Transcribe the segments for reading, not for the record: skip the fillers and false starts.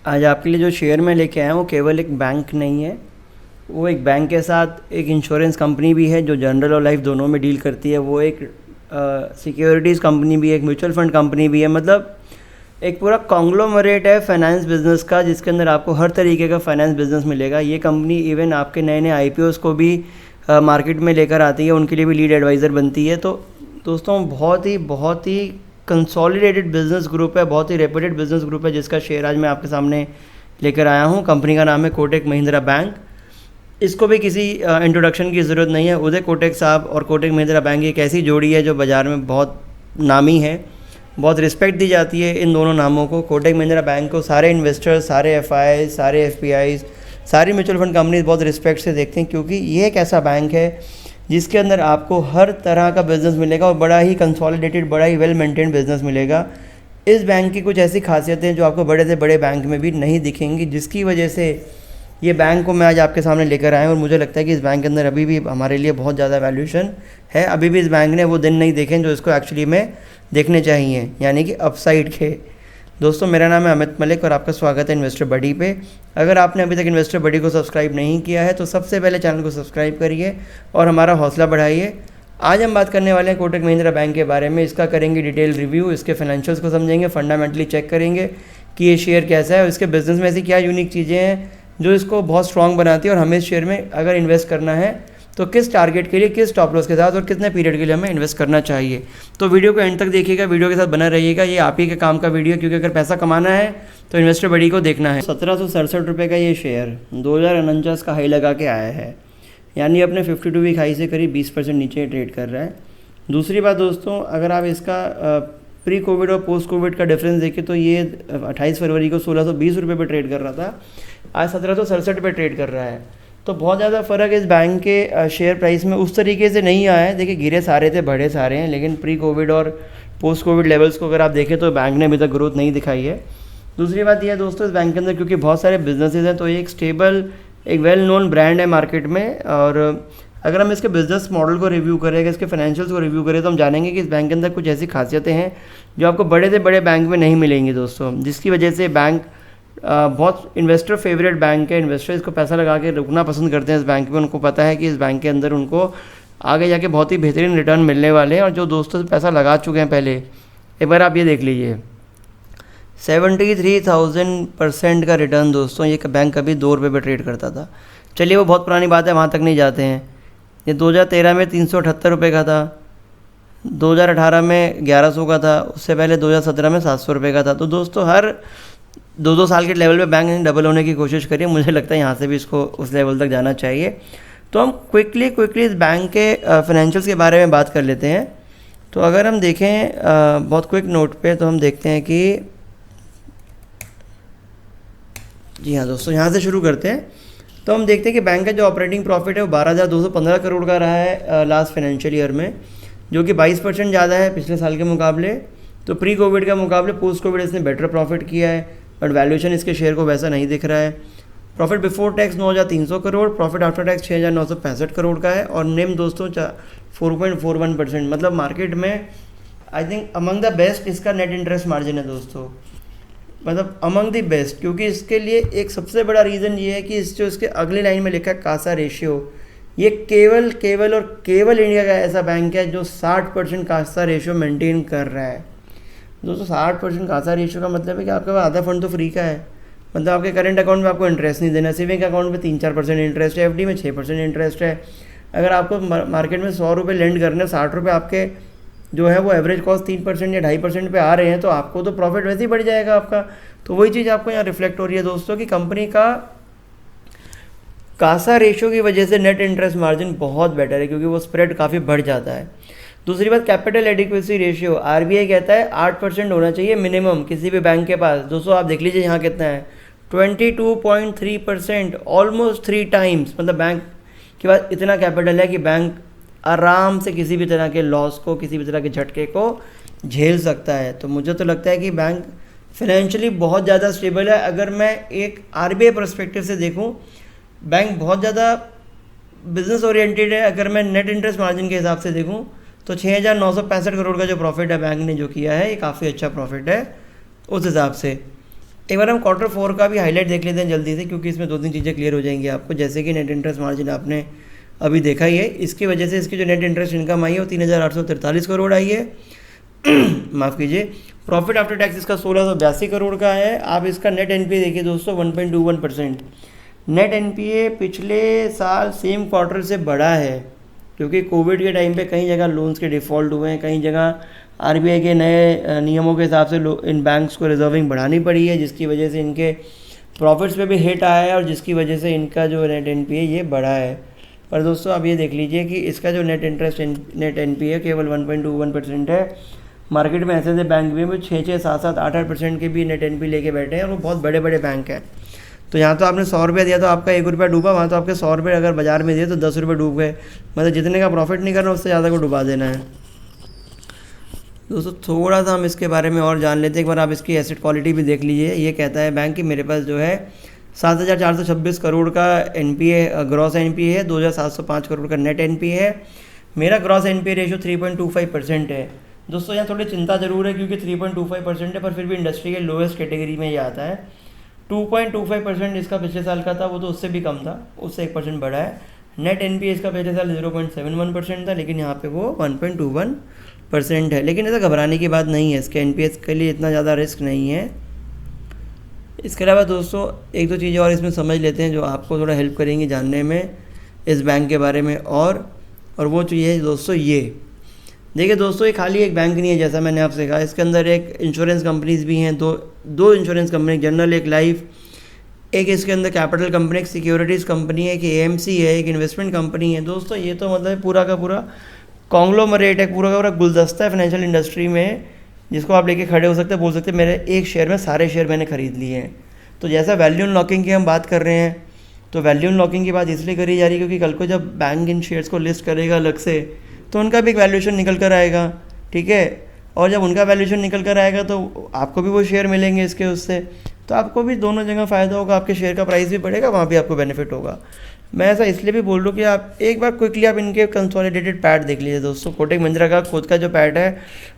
आज आपके लिए जो शेयर मैं लेके आया हूँ केवल एक बैंक नहीं है, वो एक बैंक के साथ एक इंश्योरेंस कंपनी भी है जो जनरल और लाइफ दोनों में डील करती है। वो एक सिक्योरिटीज़ कंपनी भी है, एक म्यूचुअल फंड कंपनी भी है। मतलब एक पूरा कॉन्ग्लोमरेट है फाइनेंस बिजनेस का, जिसके अंदर आपको हर तरीके का फाइनेंस बिजनेस मिलेगा। ये कंपनी इवन आपके नए नए आईपीओस को भी मार्केट में लेकर आती है, उनके लिए भी लीड एडवाइज़र बनती है। तो दोस्तों बहुत ही कंसोलिडेटेड बिजनेस ग्रुप है, बहुत ही रेपुटेड बिजनेस ग्रुप है, जिसका शेयर आज मैं आपके सामने लेकर आया हूँ। कंपनी का नाम है कोटक महिंद्रा बैंक। इसको भी किसी इंट्रोडक्शन की ज़रूरत नहीं है। उदय कोटक साहब और कोटक महिंद्रा बैंक एक ऐसी जोड़ी है जो बाज़ार में बहुत नामी है, बहुत रिस्पेक्ट दी जाती है इन दोनों नामों को। कोटक महिंद्रा बैंक को सारे इन्वेस्टर्स, सारे एफआई, सारे एफपीआईज, सारी म्यूचुअल फंड कंपनीज बहुत रिस्पेक्ट से देखते हैं, क्योंकि ये एक ऐसा बैंक है जिसके अंदर आपको हर तरह का बिज़नेस मिलेगा और बड़ा ही कंसोलिडेटेड, बड़ा ही वेल मेंटेन्ड बिज़नेस मिलेगा। इस बैंक की कुछ ऐसी खासियतें जो आपको बड़े से बड़े बैंक में भी नहीं दिखेंगी, जिसकी वजह से ये बैंक को मैं आज आपके सामने लेकर आया हूँ। और मुझे लगता है कि इस बैंक के अंदर अभी भी हमारे लिए बहुत ज़्यादा वैल्यूएशन है। अभी भी इस बैंक ने वो दिन नहीं देखे जो इसको एक्चुअली में देखने चाहिए, यानी कि अपसाइड के। दोस्तों, मेरा नाम है अमित मलिक और आपका स्वागत है इन्वेस्टर बडी पे। अगर आपने अभी तक इन्वेस्टर बडी को सब्सक्राइब नहीं किया है तो सबसे पहले चैनल को सब्सक्राइब करिए और हमारा हौसला बढ़ाइए। आज हम बात करने वाले हैं कोटक महिंद्रा बैंक के बारे में। इसका करेंगे डिटेल रिव्यू, इसके फाइनेंशियल्स को समझेंगे, फंडामेंटली चेक करेंगे कि ये शेयर कैसा है और इसके बिज़नेस में ऐसी क्या यूनिक चीज़ें हैं जो इसको बहुत स्ट्रॉन्ग बनाती है, और हमें इस शेयर में अगर इन्वेस्ट करना है तो किस टारगेट के लिए, किस स्टॉप लॉस के साथ और कितने पीरियड के लिए हमें इन्वेस्ट करना चाहिए। तो वीडियो को एंड तक देखिएगा, वीडियो के साथ बना रहिएगा। ये आप ही के काम का वीडियो, क्योंकि अगर पैसा कमाना है तो इन्वेस्टर बडी को देखना है। 1767 रुपये का ये शेयर 2049 का हाई लगा के आया है, यानी अपने 52 वीक हाई से करीब 20% नीचे ट्रेड कर रहा है। दूसरी बात दोस्तों, अगर आप इसका प्री कोविड और पोस्ट कोविड का डिफरेंस देखें तो ये 28 फरवरी को 1620 रुपये पर ट्रेड कर रहा था, आज 1767 पे ट्रेड कर रहा है। तो बहुत ज़्यादा फ़र्क इस बैंक के शेयर प्राइस में उस तरीके से नहीं आया है। देखिए, गिरे सारे थे, बढ़े सारे हैं, लेकिन प्री कोविड और पोस्ट कोविड लेवल्स को अगर आप देखें तो बैंक ने अभी तक ग्रोथ नहीं दिखाई है। दूसरी बात यह है दोस्तों, इस बैंक के अंदर क्योंकि बहुत सारे बिजनेसेस हैं तो ये एक स्टेबल, एक वेल नोन ब्रांड है मार्केट में। और अगर हम इसके बिज़नेस मॉडल को रिव्यू करें, इसके फाइनेंशियल्स को रिव्यू करें, तो हम जानेंगे कि इस बैंक के अंदर कुछ ऐसी खासियतें हैं जो आपको बड़े से बड़े बैंक में नहीं मिलेंगी दोस्तों, जिसकी वजह से बैंक बहुत इन्वेस्टर फेवरेट बैंक है। इन्वेस्टर इसको पैसा लगा के रुकना पसंद करते हैं इस बैंक में। उनको पता है कि इस बैंक के अंदर उनको आगे जाके बहुत ही बेहतरीन रिटर्न मिलने वाले हैं। और जो दोस्तों पैसा लगा चुके हैं पहले, एक बार आप ये देख लीजिए, 73,000% का रिटर्न दोस्तों। ये बैंक कभी 2 रुपये पर ट्रेड करता था। चलिए, वो बहुत पुरानी बात है, वहाँ तक नहीं जाते हैं। ये 2013 में 378 रुपये का था, 2018 में 1100 का था, उससे पहले 2017 में 700 रुपये का था। तो दोस्तों, हर 2-2 साल के लेवल पे बैंक ने डबल होने की कोशिश करी। मुझे लगता है यहाँ से भी इसको उस लेवल तक जाना चाहिए। तो हम क्विकली इस बैंक के फाइनेंशियल्स के बारे में बात कर लेते हैं। तो अगर हम देखें बहुत क्विक नोट पे, तो हम देखते हैं कि जी हाँ दोस्तों, यहाँ से शुरू करते हैं। तो हम देखते हैं कि बैंक का जो ऑपरेटिंग प्रॉफिट है वो 12,215 करोड़ का रहा है लास्ट फाइनेंशियल ईयर में, जो कि 22% ज़्यादा है पिछले साल के मुकाबले। तो प्री कोविड के मुकाबले पोस्ट कोविड इसने बेटर प्रॉफिट किया है, बट वैल्यूएशन इसके शेयर को वैसा नहीं दिख रहा है। Profit before tax 9,300 crore, profit after tax 6,965 crore का है, और नेम दोस्तों 4.41%। मतलब मार्केट में I think among the best इसका नेट इंटरेस्ट मार्जिन है दोस्तों, मतलब अमंग द बेस्ट। क्योंकि इसके लिए एक सबसे बड़ा रीज़न ये है कि इस जो इसके अगली लाइन में लिखा है कासा रेशियो, ये केवल इंडिया का ऐसा बैंक है जो 60% कासा रेशियो मेंटेन कर रहा है दोस्तों। 60% कासा रेशियो का मतलब है कि आपके पास आधा फंड तो फ्री का है। मतलब आपके करंट अकाउंट में आपको इंटरेस्ट नहीं देना, सेविंग अकाउंट में 3-4% इंटरेस्ट है, एफडी में 6% इंटरेस्ट है। अगर आपको मार्केट में 100 रुपये लेंड करने, 60 रुपये आपके जो है वो एवरेज कॉस्ट 3% या 2.5% पे आ रहे हैं, तो आपको तो प्रॉफिट वैसे ही बढ़ जाएगा आपका। तो वही चीज़ आपको यहाँ रिफ्लेक्ट हो रही है दोस्तों कि कंपनी का कासा रेशियो की वजह से नेट इंटरेस्ट मार्जिन बहुत बेटर है, क्योंकि वो स्प्रेड काफ़ी बढ़ जाता है। दूसरी बात, कैपिटल एडिक्वेसी रेशियो, आरबीआई कहता है 8% होना चाहिए मिनिमम किसी भी बैंक के पास। दोस्तों आप देख लीजिए यहाँ कितना है, 22.3%, ऑलमोस्ट 3 टाइम्स। मतलब बैंक के पास इतना कैपिटल है कि बैंक आराम से किसी भी तरह के लॉस को, किसी भी तरह के झटके को झेल सकता है। तो मुझे तो लगता है कि बैंक फाइनेंशियली बहुत ज़्यादा स्टेबल है। अगर मैं एक आरबीआई पर्सपेक्टिव से देखूं, बैंक बहुत ज़्यादा बिजनेस ओरिएंटेड है। अगर मैं नेट इंटरेस्ट मार्जिन के हिसाब से देखूं तो 6,965 करोड़ का जो प्रॉफिट है बैंक ने जो किया है, ये काफ़ी अच्छा प्रॉफिट है उस हिसाब से। एक बार हम क्वार्टर 4 का भी हाईलाइट देख लेते हैं जल्दी से, क्योंकि इसमें 2-3 चीज़ें क्लियर हो जाएंगी आपको। जैसे कि नेट इंटरेस्ट मार्जिन आपने अभी देखा ही है, इसकी वजह से इसकी जो नेट इंटरेस्ट इनकम आई है वो 3,843 करोड़ आई है। माफ़ कीजिए, प्रॉफिट आफ्टर टैक्स इसका 1,682 करोड़ का है। आप इसका नेट एनपीए देखिए दोस्तों 1.21%। नेट एनपीए पिछले साल सेम क्वार्टर से बढ़ा है, क्योंकि कोविड के टाइम पे कई जगह लोन्स के डिफ़ॉल्ट हुए हैं, कई जगह आरबीआई के नए नियमों के हिसाब से इन बैंक्स को रिजर्विंग बढ़ानी पड़ी है, जिसकी वजह से इनके प्रॉफिट्स पे भी हिट आया है और जिसकी वजह से इनका जो नेट एनपीए ये बढ़ा है। पर दोस्तों आप ये देख लीजिए कि इसका जो नेट एनपीए केवल 1.21% है। मार्केट में ऐसे बैंक भी हैं वो 6-6, 7-7, 8-8% के भी नेट एनपीए लेके बैठे हैं और वो बहुत बड़े बड़े बैंक हैं। तो यहाँ तो आपने 100 रुपये दिया तो आपका 1 रुपया डूबा, वहाँ तो आपके 100 रुपये अगर बाजार में दिए तो 10 रुपये डूब गए। मतलब जितने का प्रॉफिट नहीं करना उससे ज़्यादा को डुबा देना है। दोस्तों थोड़ा सा हम इसके बारे में और जान लेते हैं। एक बार आप इसकी एसेट क्वालिटी भी देख लीजिए। ये कहता है बैंक कि मेरे पास जो है 7,426 करोड़ का एनपीए ग्रॉस एनपीए है, 2,705 करोड़ का नेट एनपीए है। मेरा ग्रॉस एनपीए रेशियो 3.25% है। दोस्तों यहाँ थोड़ी चिंता ज़रूर है, क्योंकि 3.25% है, पर फिर भी इंडस्ट्री के लोएस्ट कैटेगरी में ये आता है। 2.25% इसका पिछले साल का था, वो तो उससे भी कम था, उससे 1% बढ़ा है। नेट एनपीए इसका पिछले साल 0.71% था, लेकिन यहाँ पे वो 1.21% है। लेकिन ऐसा घबराने की बात नहीं है, इसके एनपीएस के लिए इतना ज़्यादा रिस्क नहीं है। इसके अलावा दोस्तों एक दो चीज़ें और इसमें समझ लेते हैं जो आपको थोड़ा हेल्प करेंगी जानने में इस बैंक के बारे में। और वो चीज़ है दोस्तों, ये देखिए दोस्तों, ये खाली एक बैंक नहीं है, जैसा मैंने आपसे कहा, इसके अंदर एक इंश्योरेंस कंपनीज भी हैं, दो इंश्योरेंस कंपनी, जनरल, एक लाइफ, एक इसके अंदर कैपिटल कंपनी, एक सिक्योरिटीज़ कंपनी है, एक एएमसी है, एक इन्वेस्टमेंट कंपनी है। दोस्तों ये तो मतलब पूरा का पूरा कॉन्ग्लोमरेट है, पूरा का पूरा गुलदस्ता है फाइनेंशियल इंडस्ट्री में, जिसको आप लेके खड़े हो सकते हैं, बोल सकते हैं मेरे एक शेयर में सारे शेयर मैंने खरीद लिए हैं। तो जैसा वैल्यू अनलॉकिंग की हम बात कर रहे हैं, तो वैल्यू अनलॉकिंग की बात इसलिए करी जा रही है क्योंकि कल को जब बैंक इन शेयर्स को लिस्ट करेगा अलग से, तो उनका भी एक वैल्यूएशन निकल कर आएगा, ठीक है। और जब उनका वैल्यूएशन निकल कर आएगा तो आपको भी वो शेयर मिलेंगे इसके उससे, तो आपको भी दोनों जगह फ़ायदा होगा, आपके शेयर का प्राइस भी बढ़ेगा, वहाँ भी आपको बेनिफिट होगा। मैं ऐसा इसलिए भी बोल रहा हूँ कि आप एक बार क्विकली आप इनके कंसोलिडेटेड पैट देख लीजिए दोस्तों। कोटक महिंद्रा का खुद का जो पैट है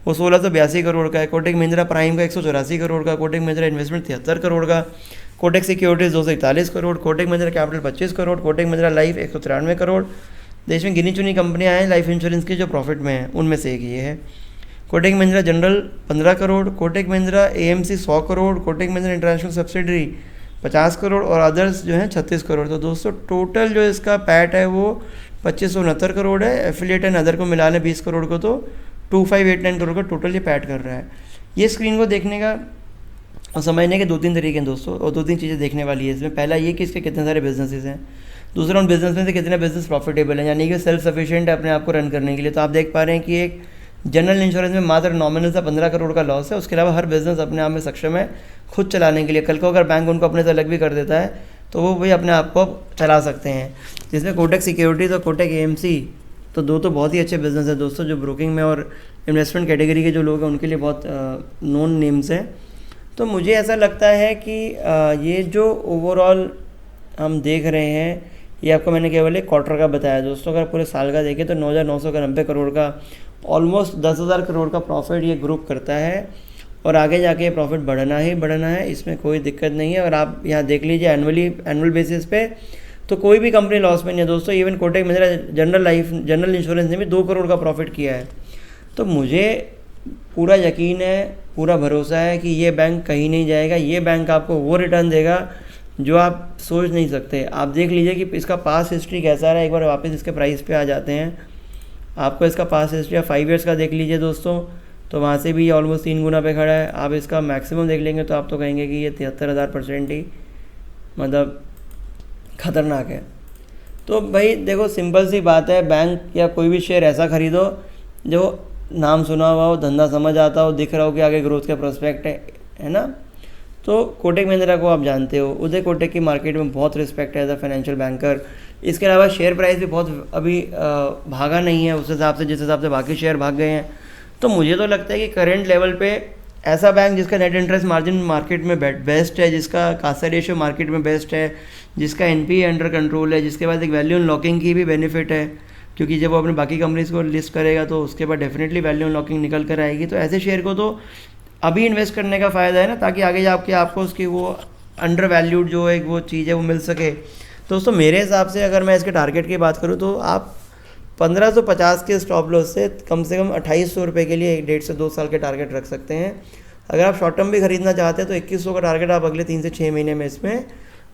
वो 1682 करोड़ का है, कोटक महिंद्रा प्राइम का 184 करोड़ का, कोटक महिंद्रा इन्वेस्टमेंट 73 करोड़ का, Kotak securities 241 crore, Kotak Mahindra capital 25 crore, Kotak Mahindra life 193 crore. देश में गिनी चुनी कंपनियां हैं लाइफ इंश्योरेंस की जो प्रॉफिट में हैं, उनमें से एक ये है। Kotak Mahindra general 15 crore, Kotak Mahindra AMC 100 crore, Kotak Mahindra international subsidiary 50 crore और अदर्स जो हैं 36 करोड़। तो दोस्तों टोटल जो इसका पैट है वो 2569 करोड़ है। एफिलिएट एंड अदर को मिला लें 20 करोड़ को, तो 2589 करोड़ का टोटल ये पैट कर रहा है। ये स्क्रीन को देखने का और समझने के 2-3 तरीके हैं दोस्तों, और 2-3 चीज़ें देखने वाली है इसमें। पहला ये कि इसके कितने सारे बिजनेसेस हैं, दूसरा उन बिजनेस में से कितने बिजनेस प्रॉफिटेबल हैं, यानी कि सेल्फ सफिशिएंट है अपने आप को रन करने के लिए। तो आप देख पा रहे हैं कि एक जनरल इंश्योरेंस में मात्र नॉमिनल सा 15 करोड़ का लॉस है, उसके अलावा हर बिजनेस अपने आप में सक्षम है खुद चलाने के लिए। कल को अगर बैंक उनको अपने से अलग भी कर देता है तो वो भी अपने आप को चला सकते हैं। जिसमें कोटक सिक्योरिटीज़ और कोटक एएमसी तो दो तो बहुत ही अच्छे बिजनेस है दोस्तों, जो ब्रोकिंग में और इन्वेस्टमेंट कैटेगरी के जो लोग हैं उनके लिए बहुत नोन नेम्स हैं। तो मुझे ऐसा लगता है कि ये जो ओवरऑल हम देख रहे हैं, ये आपको मैंने केवल एक क्वार्टर का बताया दोस्तों। अगर पूरे साल का देखें तो 9,990 करोड़ का, ऑलमोस्ट 10,000 करोड़ का प्रॉफिट ये ग्रुप करता है, और आगे जाके ये प्रॉफिट बढ़ना ही बढ़ना है, इसमें कोई दिक्कत नहीं है। और आप यहाँ देख लीजिए एनुअल बेसिस पे तो कोई भी कंपनी लॉस में नहीं है दोस्तों। Even Kotak Mahindra general insurance ने भी 2 करोड़ का प्रॉफिट किया है। तो मुझे पूरा यकीन है, पूरा भरोसा है कि ये बैंक कहीं नहीं जाएगा। ये बैंक आपको वो रिटर्न देगा जो आप सोच नहीं सकते। आप देख लीजिए कि इसका पास हिस्ट्री कैसा रहा है। एक बार वापस इसके प्राइस पे आ जाते हैं, आपको इसका पास हिस्ट्री या 5 ईयर्स का देख लीजिए दोस्तों, तो वहाँ से भी ये ऑलमोस्ट 3 गुना पे खड़ा है। आप इसका मैक्सिमम देख लेंगे तो आप तो कहेंगे कि ये 73,000% ही मतलब ख़तरनाक है। तो भाई देखो, सिंपल सी बात है, बैंक या कोई भी शेयर ऐसा खरीदो जो नाम सुना हुआ हो, धंधा समझ आता हो, दिख रहा हो कि आगे ग्रोथ के प्रोस्पेक्ट है ना। तो कोटक महिंद्रा को आप जानते हो, उदय कोटक की मार्केट में बहुत रिस्पेक्ट है एज अ फाइनेंशियल बैंकर। इसके अलावा शेयर प्राइस भी बहुत अभी भागा नहीं है उस हिसाब से जिस हिसाब से बाकी शेयर भाग गए हैं। तो मुझे तो लगता है कि करंट लेवल पे ऐसा बैंक जिसका नेट इंटरेस्ट मार्जिन मार्केट में बेस्ट है, जिसका कासा रेशियो मार्केट में बेस्ट है, जिसका एनपीए अंडर कंट्रोल है, जिसके बाद एक वैल्यू अनलॉकिंग की भी बेनिफिट है, क्योंकि जब वो अपने बाकी कंपनीज को लिस्ट करेगा तो उसके बाद डेफिनेटली वैल्यू अनलॉकिंग निकल कर आएगी। तो ऐसे शेयर को तो अभी इन्वेस्ट करने का फ़ायदा है ना, ताकि आगे जाके आपको उसकी वो अंडर वैल्यूड जो एक वो चीज़ है वो मिल सके। तो दोस्तों मेरे हिसाब से अगर मैं इसके टारगेट की बात करूँ तो आप 1550 के स्टॉप लॉस से कम 2800 रुपये के लिए 1.5 से 2 साल के टारगेट रख सकते हैं। अगर आप शॉर्ट टर्म भी खरीदना चाहते हैं तो 2100 का टारगेट आप अगले 3 से 6 महीने में इसमें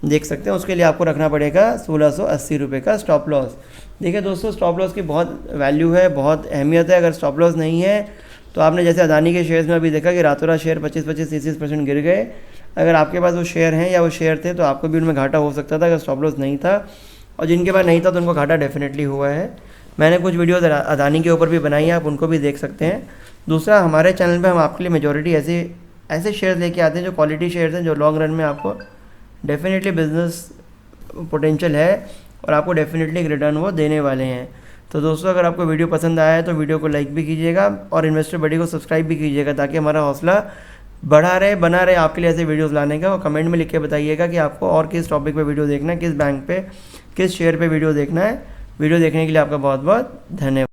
देख सकते हैं। उसके लिए आपको रखना पड़ेगा 1680 रुपये का स्टॉप लॉस। देखिए दोस्तों, स्टॉप लॉस की बहुत वैल्यू है, बहुत अहमियत है। अगर स्टॉप लॉस नहीं है तो आपने जैसे अदानी के शेयर्स में अभी देखा कि रातों रात शेयर 25-30% गिर गए। अगर आपके पास वो शेयर हैं या वो शेयर थे तो आपको भी उनमें घाटा हो सकता था अगर स्टॉप लॉस नहीं था, और जिनके पास नहीं था तो उनको घाटा डेफिनेटली हुआ है। मैंने कुछ वीडियोस अदानी के ऊपर भी बनाई है, आप उनको भी देख सकते हैं। दूसरा, हमारे चैनल पे हम आपके लिए मेजॉरिटी ऐसे शेयर्स लेके आते हैं जो क्वालिटी शेयर्स हैं, जो लॉन्ग रन में आपको डेफिनेटली बिजनेस पोटेंशियल है और आपको डेफिनेटली एक रिटर्न वो देने वाले हैं। तो दोस्तों, अगर आपको वीडियो पसंद आया है तो वीडियो को लाइक भी कीजिएगा और इन्वेस्टर बडी को सब्सक्राइब भी कीजिएगा, ताकि हमारा हौसला बना रहे आपके लिए ऐसे वीडियोस लाने का। और कमेंट में लिख के बताइएगा कि आपको और किस टॉपिक पे वीडियो देखना है, किस बैंक पे, किस शेयर पे वीडियो देखना है। वीडियो देखने के लिए आपका बहुत बहुत धन्यवाद।